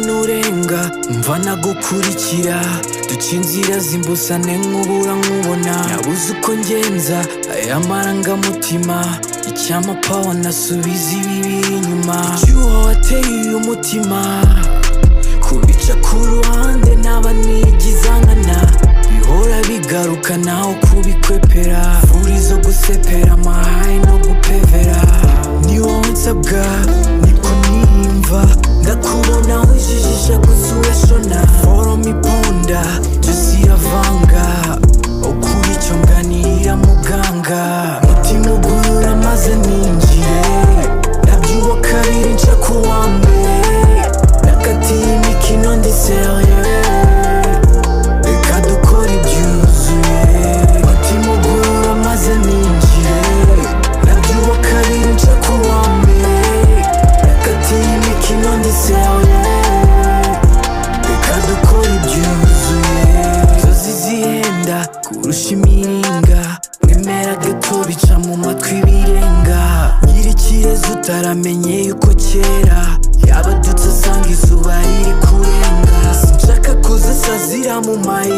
nurenga mva nagukurikira, duca inzira zimbusane nkubura nkubona, nabuze uko ngenza aya marangamutima, icyampa pawa nasubiza ibibiri inyuma, icyuho wateye uyu mutima, kubica ku ruhande naba nigiza nkana, bihora bigaruka naho kubikwepera, furi zo gusepera amahayi no gupevera, ni wowe nsabwa niko niyumva, ndakubona wijijisha gusa urashona, follow me punda byose iravanga, ukuri icyo nganira muganga, mutima ugurura maze ninjire, ndabyuwa kabiri nca kuwa mbere, nakatiye imikino ndi serieux, reka dukore ibyuzuye, mutima ugurura maze ninjire, ndabyuwa kabiri nca kuwa mbere, nakatiye imikino ndi serieux, reka dukore ibyuzuye, inzozi zihenda kurusha imiringa, mwemera gato bica mu matwi birenga, ngira ikirezi utaramenye yuko kera yabadutse asanga izuba riri kurenga, sinshaka kuzasazira mu mayi